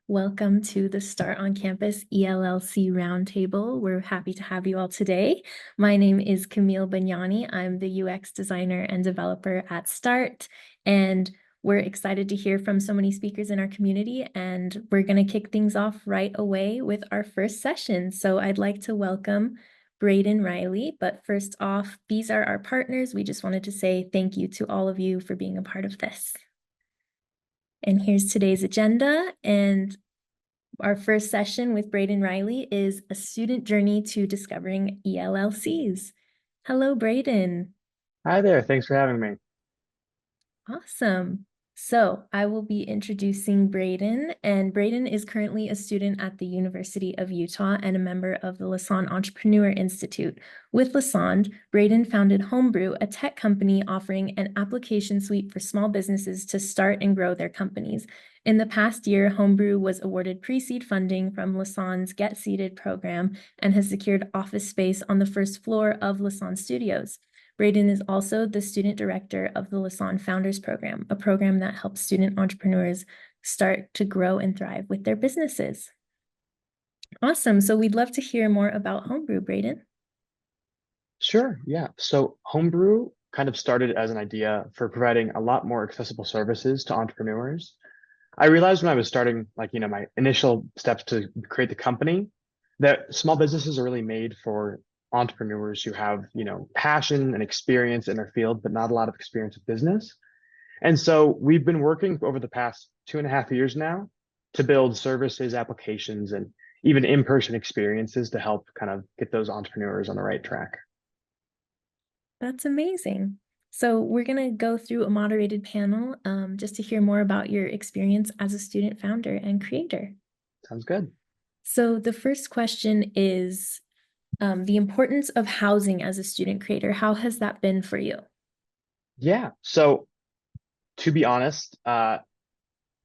Welcome to the Start on Campus ELLC Roundtable. We're happy to have you all today. My name is Camille Bagnani. I'm the UX designer and developer at START, and we're excited to hear from so many speakers in our community, and we're going to kick things off right away with our first session. So I'd like to welcome Braeden Riley, but first off, these are our partners. We just wanted to say thank you to all of you for being a part of this. And here's today's agenda. And our first session with Braeden Riley is a student journey to discovering ELLCs. Hello, Braeden. Hi there. Thanks for having me. Awesome. So I will be introducing Braeden, and Braeden is currently a student at the University of Utah and a member of the Lassonde Entrepreneur Institute. With Lassonde, Braeden founded Homebrew, a tech company offering an application suite for small businesses to start and grow their companies. In the past year, Homebrew was awarded pre-seed funding from Lassonde's Get Seated program and has secured office space on the first floor of Lassonde Studios. Braeden is also the student director of the Lassonde Founders Program, a program that helps student entrepreneurs start to grow and thrive with their businesses. Awesome. So we'd love to hear more about Homebrew, Braeden. Sure. Yeah. So Homebrew kind of started as an idea for providing a lot more accessible services to entrepreneurs. I realized when I was starting, my initial steps to create the company, that small businesses are really made for entrepreneurs who have, passion and experience in their field, but not a lot of experience with business. And so we've been working over the past 2.5 years now to build services, applications, and even in-person experiences to help kind of get those entrepreneurs on the right track. That's amazing. So we're going to go through a moderated panel just to hear more about your experience as a student founder and creator. Sounds good. So the first question is the importance of housing as a student creator. How has that been for you? Yeah. So to be honest,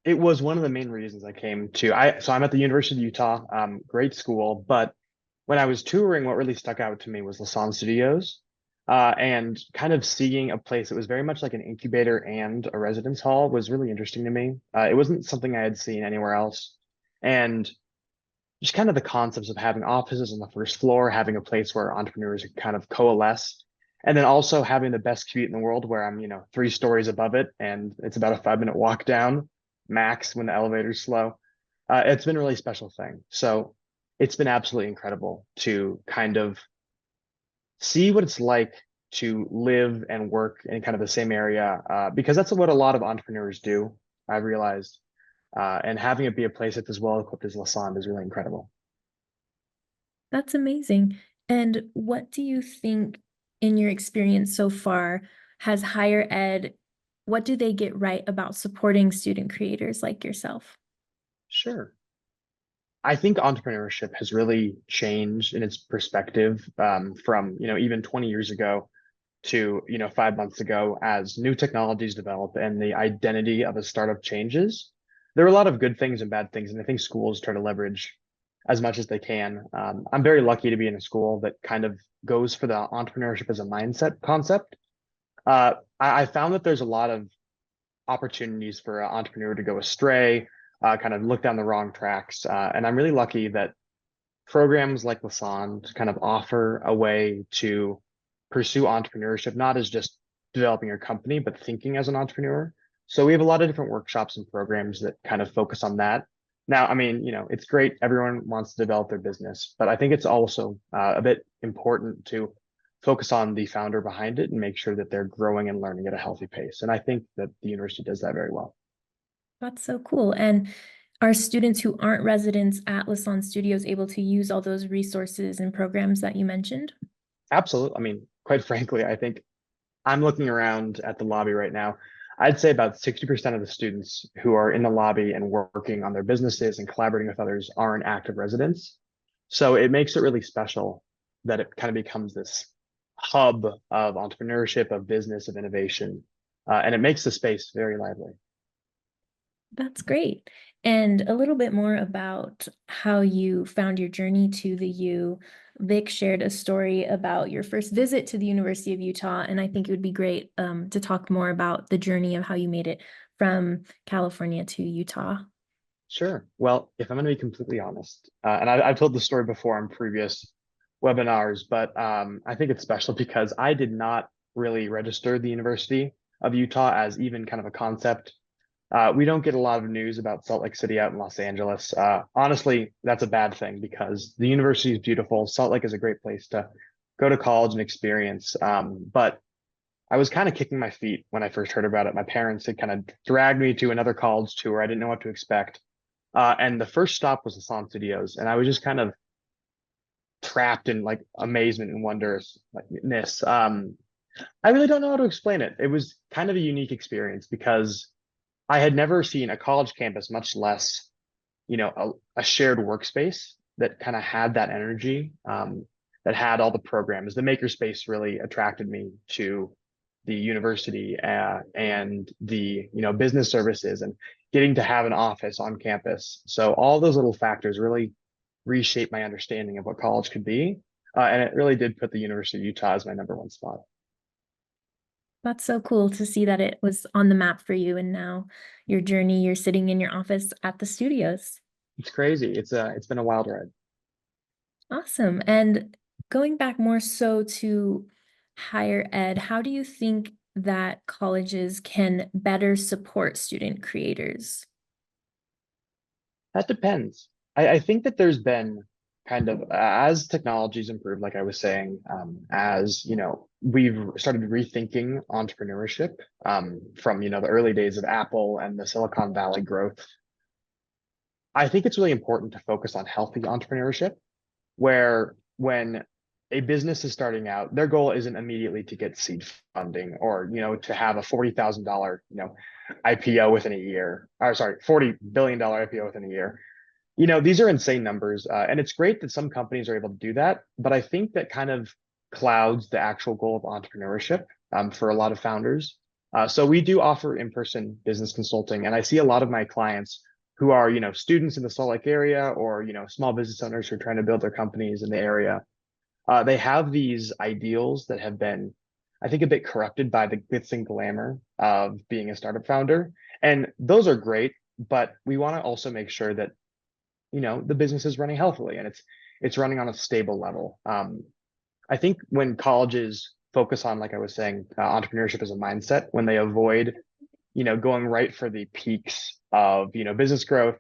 it was one of the main reasons I came to. I'm at the University of Utah, great school, but when I was touring, what really stuck out to me was Lassonde Studios, and kind of seeing a place that was very much like an incubator and a residence hall was really interesting to me. It wasn't something I had seen anywhere else, and just kind of the concepts of having offices on the first floor, having a place where entrepreneurs can kind of coalesce, and then also having the best commute in the world where I'm, 3 stories above it and it's about a 5-minute walk down max when the elevator's slow. It's been a really special thing. So it's been absolutely incredible to kind of see what it's like to live and work in kind of the same area, because that's what a lot of entrepreneurs do, I've realized. And having it be a place that's as well equipped as Lassonde is really incredible. That's amazing. And what do you think, in your experience so far, has higher ed, what do they get right about supporting student creators like yourself? Sure. I think entrepreneurship has really changed in its perspective, from, even 20 years ago to, 5 months ago as new technologies develop and the identity of a startup changes. There are a lot of good things and bad things, and I think schools try to leverage as much as they can. I'm very lucky to be in a school that kind of goes for the entrepreneurship as a mindset concept. I found that there's a lot of opportunities for an entrepreneur to go astray, kind of look down the wrong tracks. And I'm really lucky that programs like Lassonde kind of offer a way to pursue entrepreneurship, not as just developing your company, but thinking as an entrepreneur. So we have a lot of different workshops and programs that kind of focus on that. Now, I mean, it's great. Everyone wants to develop their business, but I think it's also a bit important to focus on the founder behind it and make sure that they're growing and learning at a healthy pace. And I think that the university does that very well. That's so cool. And are students who aren't residents at Lassonde Studios able to use all those resources and programs that you mentioned? Absolutely. I mean, quite frankly, I think I'm looking around at the lobby right now. I'd say about 60% of the students who are in the lobby and working on their businesses and collaborating with others aren't active residents. So it makes it really special that it kind of becomes this hub of entrepreneurship, of business, of innovation. And it makes the space very lively. That's great. And a little bit more about how you found your journey to the U. Vic shared a story about your first visit to the University of Utah, and I think it would be great to talk more about the journey of how you made it from California to Utah. Sure. Well, if I'm going to be completely honest, and I've told the story before on previous webinars, but I think it's special because I did not really register the University of Utah as even kind of a concept. We don't get a lot of news about Salt Lake City out in Los Angeles. Honestly, that's a bad thing because the university is beautiful. Salt Lake is a great place to go to college and experience. But I was kind of kicking my feet when I first heard about it. My parents had kind of dragged me to another college tour. I didn't know what to expect. And the first stop was the Lasan Studios, and I was just kind of trapped in like amazement and wonderness. I really don't know how to explain it. It was kind of a unique experience because I had never seen a college campus, much less, a shared workspace that kind of had that energy, that had all the programs. The makerspace really attracted me to the university, and the, business services and getting to have an office on campus. So all those little factors really reshaped my understanding of what college could be. And it really did put the University of Utah as my number one spot. That's so cool to see that it was on the map for you, and now your journey, you're sitting in your office at the studios. It's crazy. It's been a wild ride. Awesome. And going back more so to higher ed, how do you think that colleges can better support student creators? That depends. I think that there's been kind of, as technology's improved, like I was saying, as we've started rethinking entrepreneurship, from the early days of Apple and the Silicon Valley growth. I think it's really important to focus on healthy entrepreneurship, where when a business is starting out, their goal isn't immediately to get seed funding or, to have a $40,000, IPO within a year, or sorry, $40 billion IPO within a year. These are insane numbers. And it's great that some companies are able to do that. But I think that kind of clouds the actual goal of entrepreneurship, for a lot of founders. So we do offer in-person business consulting. And I see a lot of my clients who are, students in the Salt Lake area, or, small business owners who are trying to build their companies in the area. They have these ideals that have been, I think, a bit corrupted by the glitz and glamour of being a startup founder. And those are great, but we want to also make sure that, the business is running healthily and it's running on a stable level. I think when colleges focus on, like I was saying, entrepreneurship as a mindset, when they avoid, going right for the peaks of, business growth,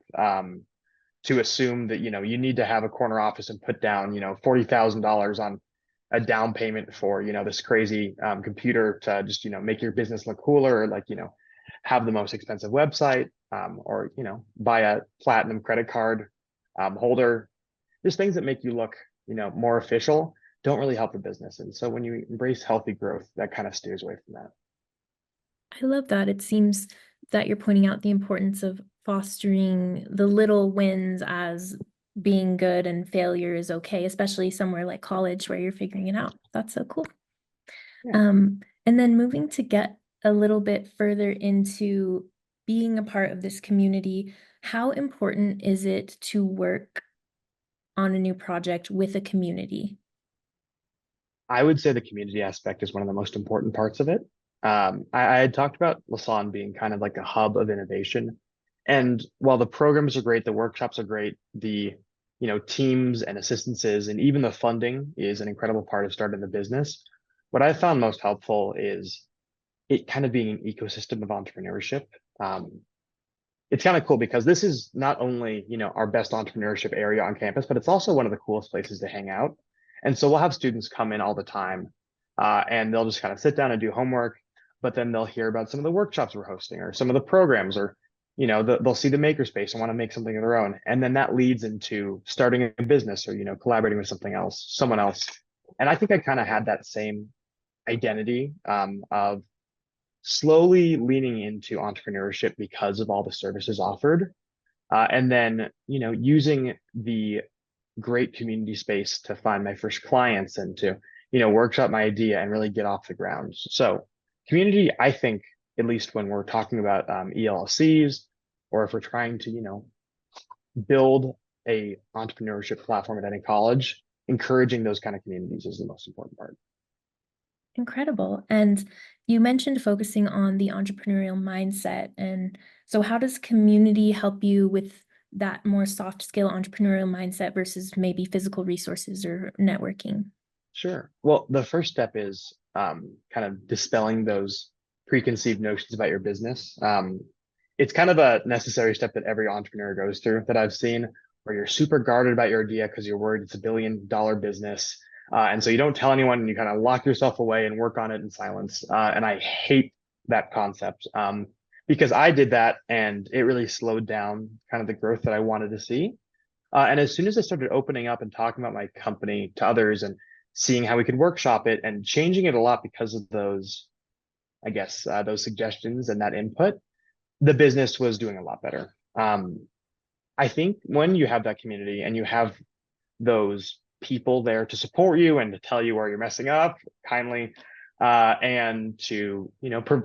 to assume that, you need to have a corner office and put down, $40,000 on a down payment for, this crazy, computer to just, make your business look cooler, or like, have the most expensive website, or, buy a platinum credit card, holder. Just things that make you look, more official, don't really help the business. And so when you embrace healthy growth, that kind of steers away from that. I love that. It seems that you're pointing out the importance of fostering the little wins as being good, and failure is okay, especially somewhere like college where you're figuring it out. That's so cool. Yeah. And then moving to get a little bit further into being a part of this community, how important is it to work on a new project with a community? I would say the community aspect is one of the most important parts of it. I had talked about Lasan being kind of like a hub of innovation. And while the programs are great, the workshops are great, the, teams and assistances and even the funding is an incredible part of starting the business. What I found most helpful is it kind of being an ecosystem of entrepreneurship. It's kind of cool because this is not only, our best entrepreneurship area on campus, but it's also one of the coolest places to hang out. And so we'll have students come in all the time, and they'll just kind of sit down and do homework, but then they'll hear about some of the workshops we're hosting or some of the programs, or, they'll see the makerspace and want to make something of their own. And then that leads into starting a business or, collaborating with someone else. And I think I kind of had that same identity, of slowly leaning into entrepreneurship because of all the services offered. And then, using the great community space to find my first clients and to, workshop my idea and really get off the ground. So community, I think, at least when we're talking about, ELLCs, or if we're trying to, build a entrepreneurship platform at any college, encouraging those kind of communities is the most important part. Incredible. And you mentioned focusing on the entrepreneurial mindset. And so how does community help you with that more soft skill entrepreneurial mindset versus maybe physical resources or networking? Sure. Well, the first step is kind of dispelling those preconceived notions about your business. It's kind of a necessary step that every entrepreneur goes through that I've seen, where you're super guarded about your idea because you're worried it's $1 billion business. And so you don't tell anyone and you kind of lock yourself away and work on it in silence. And I hate that concept because I did that and it really slowed down kind of the growth that I wanted to see. And as soon as I started opening up and talking about my company to others and seeing how we could workshop it and changing it a lot because of those, I guess, those suggestions and that input, the business was doing a lot better. I think when you have that community and you have those people there to support you and to tell you where you're messing up kindly, and to,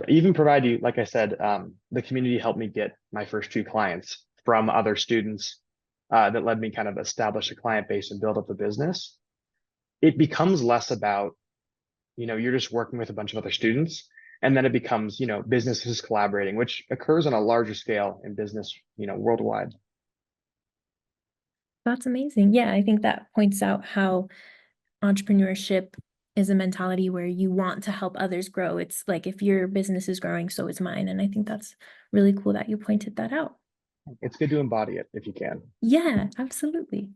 even provide you, like I said, the community helped me get my first 2 clients from other students, that led me kind of establish a client base and build up the business. It becomes less about, you're just working with a bunch of other students. And then it becomes, businesses collaborating, which occurs on a larger scale in business, worldwide. That's amazing. Yeah, I think that points out how entrepreneurship is a mentality where you want to help others grow. It's like if your business is growing, so is mine. And I think that's really cool that you pointed that out. It's good to embody it if you can. Yeah, absolutely.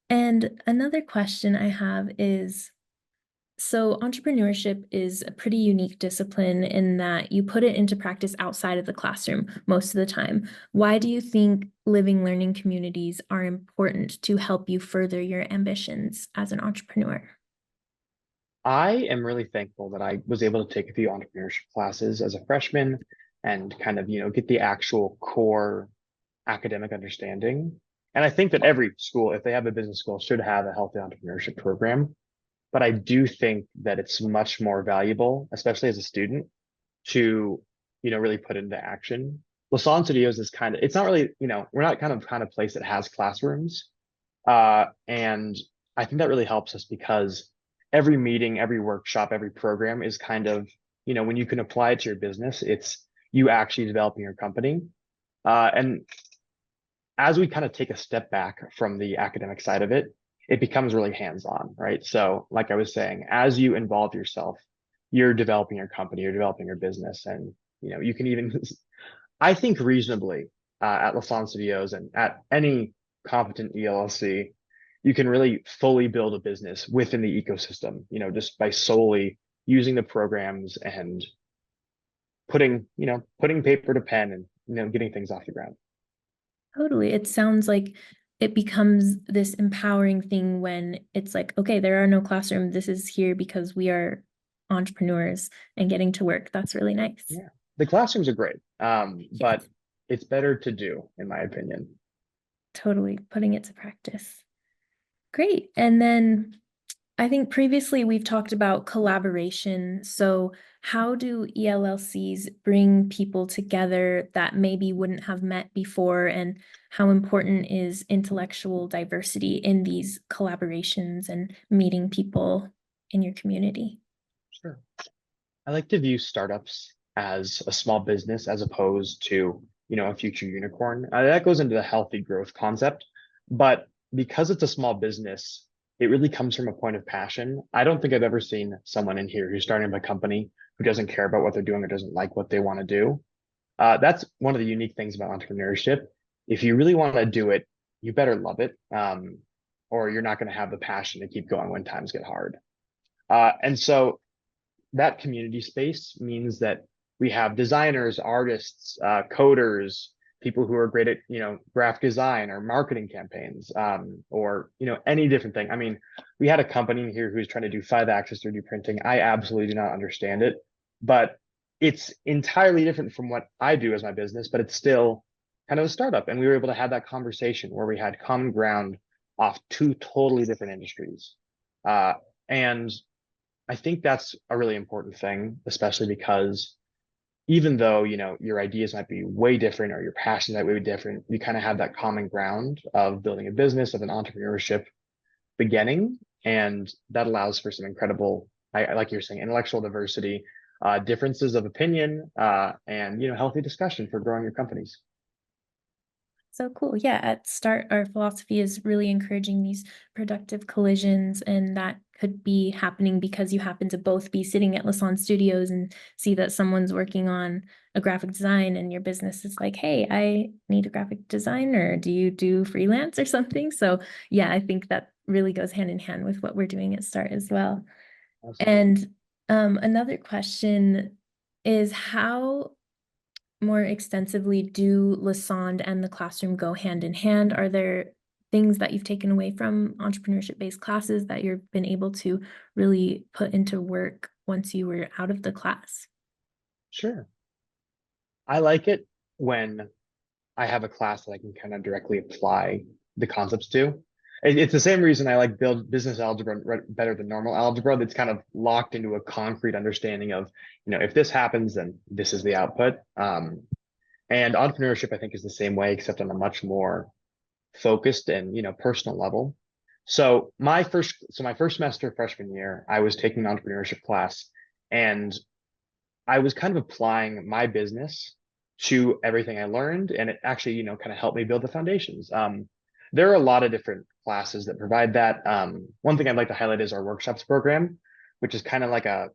And another question I have is, so entrepreneurship is a pretty unique discipline in that you put it into practice outside of the classroom most of the time. Why do you think living learning communities are important to help you further your ambitions as an entrepreneur? I am really thankful that I was able to take a few entrepreneurship classes as a freshman and kind of, get the actual core academic understanding. And I think that every school, if they have a business school, should have a healthy entrepreneurship program. But I do think that it's much more valuable, especially as a student, to, really put into action. Lasan Studios is kind of, it's not really, we're not kind of place that has classrooms. And I think that really helps us because every meeting, every workshop, every program is kind of, when you can apply it to your business, it's you actually developing your company. And as we kind of take a step back from the academic side of it, it becomes really hands-on, right? So, like I was saying, as you involve yourself, you're developing your company, you're developing your business, and you can even, I think, reasonably at Lasan Studios and at any competent ELLC, you can really fully build a business within the ecosystem, just by solely using the programs and putting paper to pen and getting things off the ground. Totally. It sounds like it becomes this empowering thing when it's like, okay, there are no classroom. This is here because we are entrepreneurs and getting to work. That's really nice. Yeah, the classrooms are great, but Yes, it's better to do, in my opinion. totally. Putting it to practice. Great. And then I think previously we've talked about collaboration. So, how do ELLCs bring people together that maybe wouldn't have met before? And how important is intellectual diversity in these collaborations and meeting people in your community? Sure. I like to view startups as a small business as opposed to, a future unicorn. That goes into the healthy growth concept, but because it's a small business, it really comes from a point of passion. I don't think I've ever seen someone in here who's starting a company who doesn't care about what they're doing or doesn't like what they want to do. That's one of the unique things about entrepreneurship. If you really want to do it, you better love it, or you're not going to have the passion to keep going when times get hard. And so that community space means that we have designers, artists, coders, people who are great at, graphic design or marketing campaigns, or, any different thing. I mean, we had a company here who's trying to do 5-axis 3D printing. I absolutely do not understand it, but it's entirely different from what I do as my business, but it's still kind of a startup. And we were able to have that conversation where we had common ground off 2 totally different industries. And I think that's a really important thing, especially because even though, your ideas might be way different or your passions might be way different, you kind of have that common ground of building a business, of an entrepreneurship beginning. And that allows for some incredible, like you're saying, intellectual diversity, differences of opinion, and, healthy discussion for growing your companies. So cool. Yeah, at Start, our philosophy is really encouraging these productive collisions, and that could be happening because you happen to both be sitting at Lasan Studios and see that someone's working on a graphic design, and your business is like, hey, I need a graphic designer. Do you do freelance or something? So, yeah, I think that really goes hand in hand with what we're doing at Start as well. Absolutely. And another question is how more extensively do Lassonde and the classroom go hand in hand? Are there things that you've taken away from entrepreneurship-based classes that you've been able to really put into work once you were out of the class? Sure. I like it when I have a class that I can kind of directly apply the concepts to. It's the same reason I like build business algebra better than normal algebra. That's kind of locked into a concrete understanding of, if this happens, then this is the output. And entrepreneurship, I think, is the same way, except on a much more focused and, personal level. So my first semester freshman year, I was taking an entrepreneurship class, and I was kind of applying my business to everything I learned, and it actually, kind of helped me build the foundations. There are a lot of different classes that provide that. One thing I'd like to highlight is our workshops program, which is kind of like a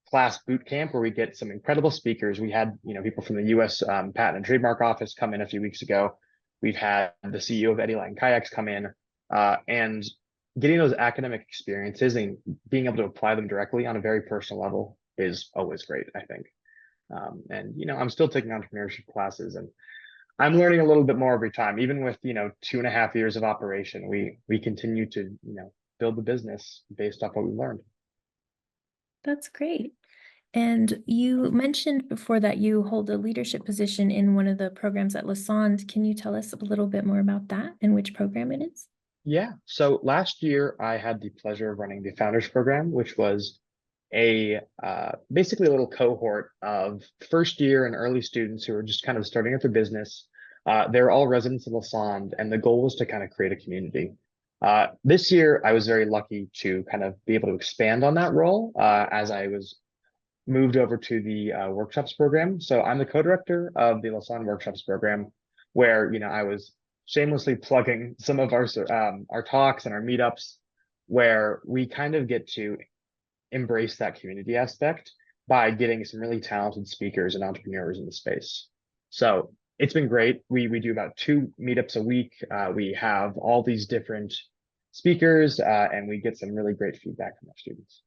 class boot camp where we get some incredible speakers. We had, people from the U.S. Patent and Trademark Office come in a few weeks ago. We've had the CEO of Eddie Lang Kayaks come in, and getting those academic experiences and being able to apply them directly on a very personal level is always great, I think. And I'm still taking entrepreneurship classes, and I'm learning a little bit more every time. Even with 2.5 years of operation, we continue to build the business based off what we learned. That's great. And you mentioned before that you hold a leadership position in one of the programs at Lassonde. Can you tell us a little bit more about that and which program it is? Yeah. So last year I had the pleasure of running the Founders Program, which was a basically a little cohort of first year and early students who are just kind of starting up their business. They're all residents of Lassonde, and the goal was to kind of create a community. This year, I was very lucky to kind of be able to expand on that role as I was moved over to the workshops program. So I'm the co-director of the Lassonde workshops program, where I was shamelessly plugging some of our talks and our meetups, where we kind of get to embrace that community aspect by getting some really talented speakers and entrepreneurs in the space. So it's been great. We do about 2 meetups a week. We have all these different speakers, and we get some really great feedback from our students.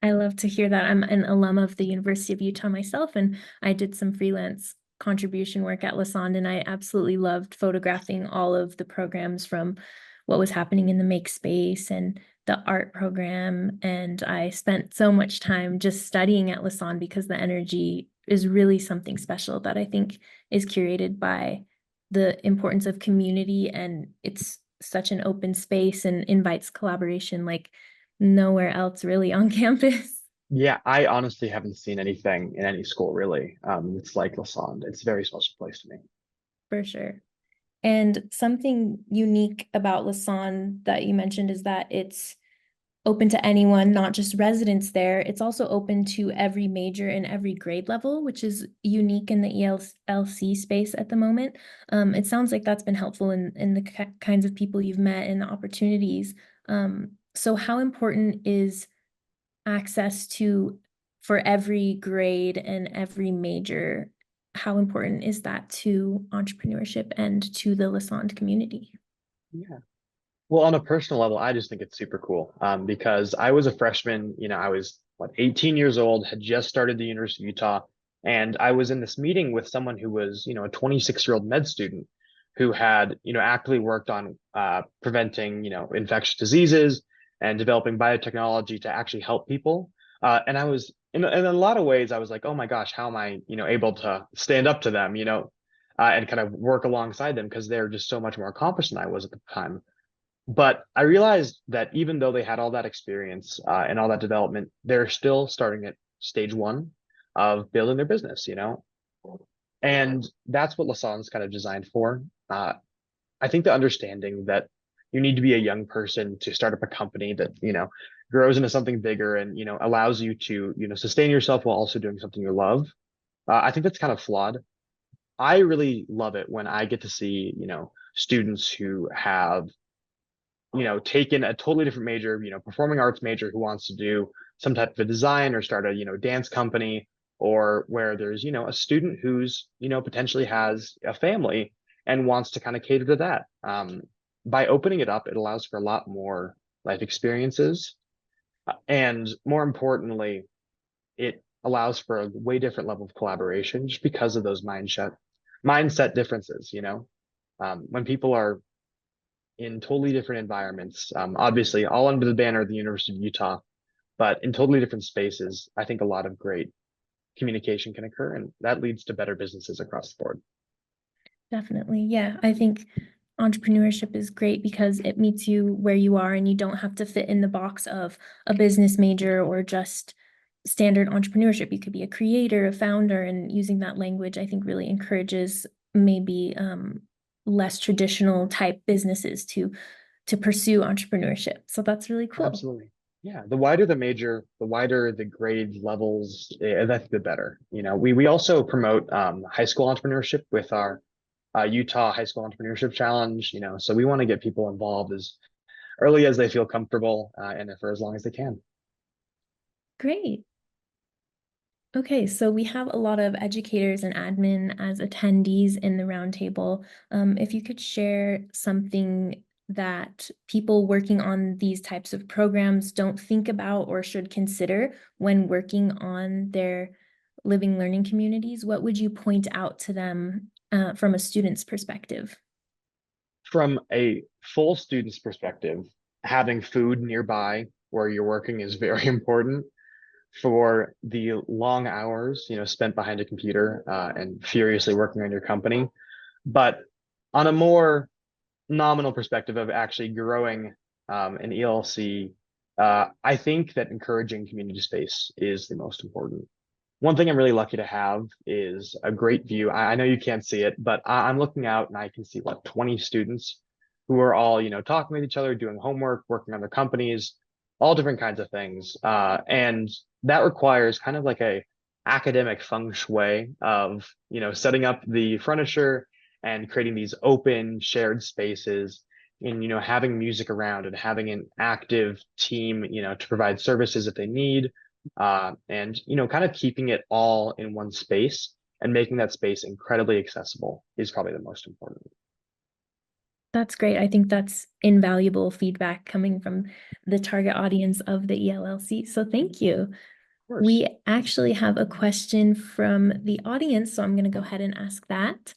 I love to hear that. I'm an alum of the University of Utah myself, and I did some freelance contribution work at Lassonde, and I absolutely loved photographing all of the programs from what was happening in the make space and the art program. And I spent so much time just studying at Lassonde because the energy is really something special that I think is curated by the importance of community, and it's such an open space and invites collaboration like nowhere else really on campus. Yeah, I honestly haven't seen anything in any school really. It's like Lassonde. It's a very special place to me. For sure. And something unique about Lassonde that you mentioned is that it's open to anyone, not just residents there. It's also open to every major and every grade level, which is unique in the ELLC space at the moment. It sounds like that's been helpful in the kinds of people you've met and the opportunities. So how important is access to for every grade and every major? How important is that to entrepreneurship and to the Lassonde community? Yeah. Well, on a personal level, I just think it's super cool because I was a freshman. I was 18 years old, had just started the University of Utah, and I was in this meeting with someone who was, a 26-year-old med student who had, actively worked on preventing, infectious diseases and developing biotechnology to actually help people. And I was, in a lot of ways, I was like, oh my gosh, how am I, able to stand up to them, and kind of work alongside them because they're just so much more accomplished than I was at the time. But I realized that even though they had all that experience and all that development, they're still starting at stage one of building their business, and that's what Lassonde's kind of designed for. I think the understanding that you need to be a young person to start up a company that, grows into something bigger and, allows you to, sustain yourself while also doing something you love. I think that's kind of flawed. I really love it when I get to see, students who have, taken a totally different major, performing arts major who wants to do some type of a design or start a, dance company, or where there's, a student who's, potentially has a family and wants to kind of cater to that. By opening it up, it allows for a lot more life experiences. And more importantly, it allows for a way different level of collaboration just because of those mindset differences, when people are in totally different environments, obviously all under the banner of the University of Utah, but in totally different spaces, I think a lot of great communication can occur, and that leads to better businesses across the board. Definitely. Yeah. I think entrepreneurship is great because it meets you where you are and you don't have to fit in the box of a business major or just standard entrepreneurship. You could be a creator, a founder, and using that language, I think really encourages maybe less traditional type businesses to pursue entrepreneurship. So that's really cool. Absolutely. Yeah, the wider the major, the wider the grade levels, I think the better. We also promote high school entrepreneurship with our Utah High School Entrepreneurship Challenge. So we want to get people involved as early as they feel comfortable, and for as long as they can. Great. Okay, so we have a lot of educators and admin as attendees in the roundtable. If you could share something that people working on these types of programs don't think about or should consider when working on their living learning communities, what would you point out to them from a student's perspective? From a full student's perspective, having food nearby where you're working is very important. For the long hours, spent behind a computer, and furiously working on your company. But on a more nominal perspective of actually growing an ELC, I think that encouraging community space is the most important. One thing I'm really lucky to have is a great view. I know you can't see it, but I'm looking out and I can see 20 students who are all, talking with each other, doing homework, working on their companies, all different kinds of things. And that requires kind of like a academic feng shui of, setting up the furniture and creating these open shared spaces, and, having music around and having an active team, to provide services if they need, and kind of keeping it all in one space and making that space incredibly accessible is probably the most important. Of That's great. I think that's invaluable feedback coming from the target audience of the ELLC. So thank you. course. We actually have a question from the audience, so I'm going to go ahead and ask that.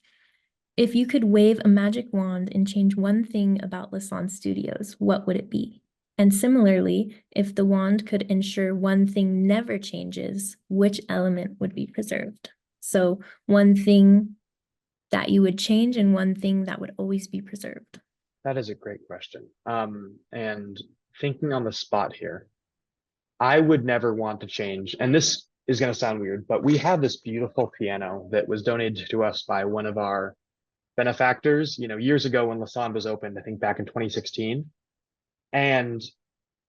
If you could wave a magic wand and change one thing about Lassonde Studios, what would it be? And similarly, if the wand could ensure one thing never changes, which element would be preserved? So one thing that you would change and one thing that would always be preserved. That is a great question. And thinking on the spot here, I would never want to change, and this is going to sound weird, but we have this beautiful piano that was donated to us by one of our benefactors, years ago when Lassonde was opened, I think back in 2016. And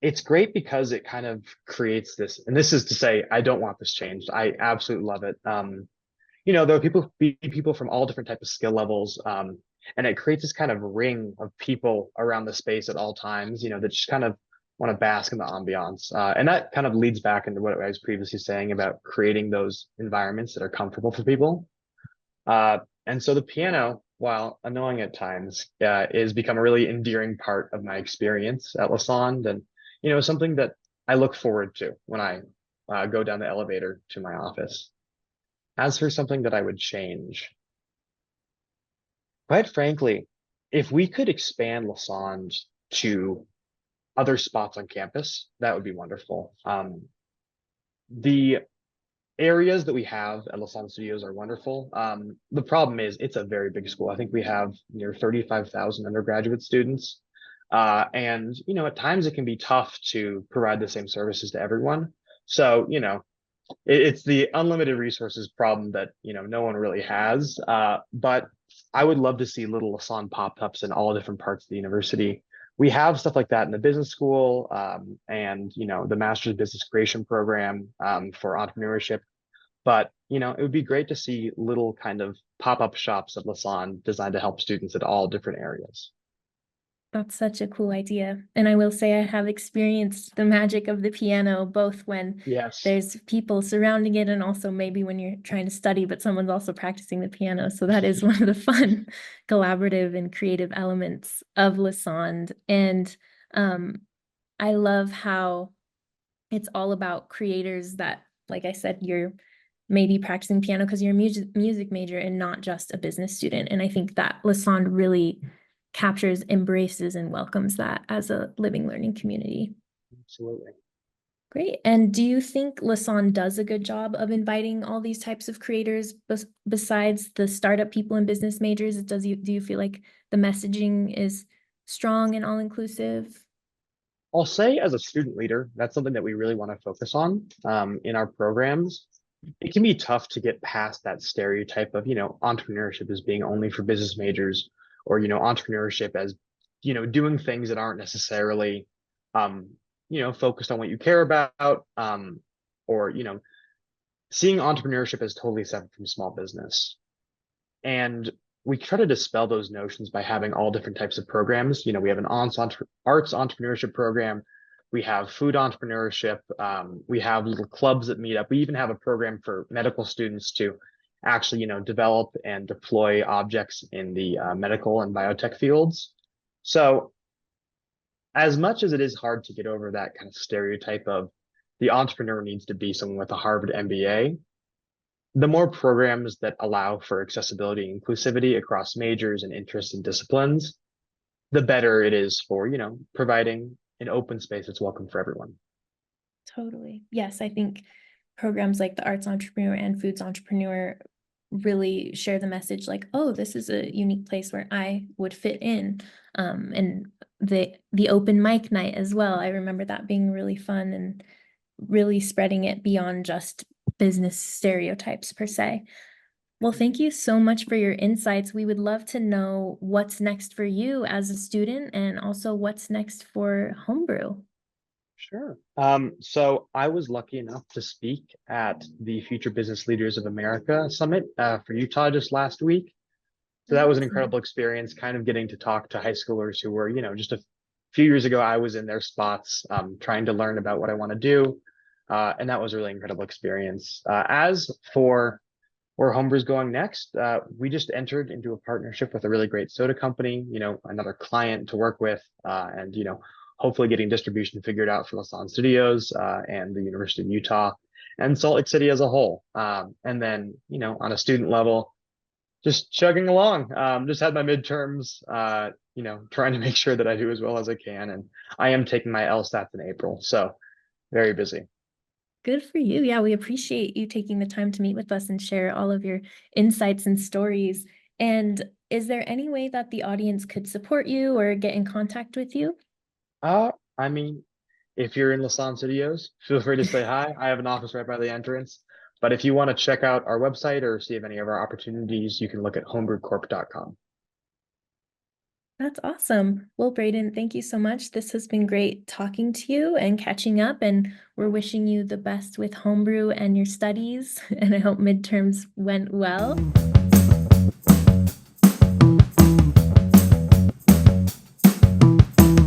it's great because it kind of creates this, and this is to say, I don't want this changed. I absolutely love it. There are people from all different types of skill levels, and it creates this kind of ring of people around the space at all times, that just kind of want to bask in the ambiance. And that kind of leads back into what I was previously saying about creating those environments that are comfortable for people. And so the piano, while annoying at times, is become a really endearing part of my experience at Lassonde, and something that I look forward to when I go down the elevator to my office. As for something that I would change, quite frankly, if we could expand Lassonde to other spots on campus, that would be wonderful. The areas that we have at Lassonde Studios are wonderful. The problem is it's a very big school. I think we have near 35,000 undergraduate students. And, at times it can be tough to provide the same services to everyone. So, it's the unlimited resources problem that, no one really has. But I would love to see little Lassonde pop-ups in all different parts of the university. We have stuff like that in the business school, and, the Master's Business Creation program, for entrepreneurship. But, it would be great to see little kind of pop-up shops at Lasan designed to help students at all different areas. That's such a cool idea. And I will say I have experienced the magic of the piano, both when Yes. there's people surrounding it and also maybe when you're trying to study, but someone's also practicing the piano. So that is one of the fun collaborative and creative elements of Lassonde. And I love how it's all about creators that, like I said, you're maybe practicing piano because you're a music major and not just a business student. And I think that Lassonde really captures, embraces, and welcomes that as a living learning community. Absolutely. Great. And do you think Lassonde does a good job of inviting all these types of creators besides the startup people and business majors? Do you feel like the messaging is strong and all-inclusive? I'll say as a student leader, that's something that we really want to focus on in our programs. It can be tough to get past that stereotype of, entrepreneurship as being only for business majors or, entrepreneurship as, doing things that aren't necessarily, focused on what you care about, or, seeing entrepreneurship as totally separate from small business. And we try to dispel those notions by having all different types of programs. We have an arts entrepreneurship program. We have food entrepreneurship. We have little clubs that meet up. We even have a program for medical students to actually, develop and deploy objects in the medical and biotech fields. So as much as it is hard to get over that kind of stereotype of the entrepreneur needs to be someone with a Harvard MBA, the more programs that allow for accessibility and inclusivity across majors and interests and disciplines, the better it is for, providing an open space that's welcome for everyone. Totally. Yes, I think programs like the Arts Entrepreneur and Foods Entrepreneur really share the message like, oh, this is a unique place where I would fit in. And the open mic night as well. I remember that being really fun and really spreading it beyond just business stereotypes per se. Well, thank you so much for your insights. We would love to know what's next for you as a student and also what's next for Homebrew. Sure. So I was lucky enough to speak at the Future Business Leaders of America Summit for Utah just last week. So that was an incredible experience, kind of getting to talk to high schoolers who were, just a few years ago, I was in their spots trying to learn about what I want to do. And that was a really incredible experience. As for where Homebrew's going next, we just entered into a partnership with a really great soda company, another client to work with, and, hopefully getting distribution figured out for Lasan Studios and the University of Utah and Salt Lake City as a whole. And then, on a student level, just chugging along. Just had my midterms, trying to make sure that I do as well as I can. And I am taking my LSATs in April, so very busy. Good for you. Yeah, we appreciate you taking the time to meet with us and share all of your insights and stories. And is there any way that the audience could support you or get in contact with you? I mean, if you're in Lasan Studios, feel free to say hi. I have an office right by the entrance. But if you want to check out our website or see if any of our opportunities, you can look at homebrewcorp.com. That's awesome. Well, Braeden, thank you so much. This has been great talking to you and catching up, and we're wishing you the best with Homebrew and your studies, and I hope midterms went well.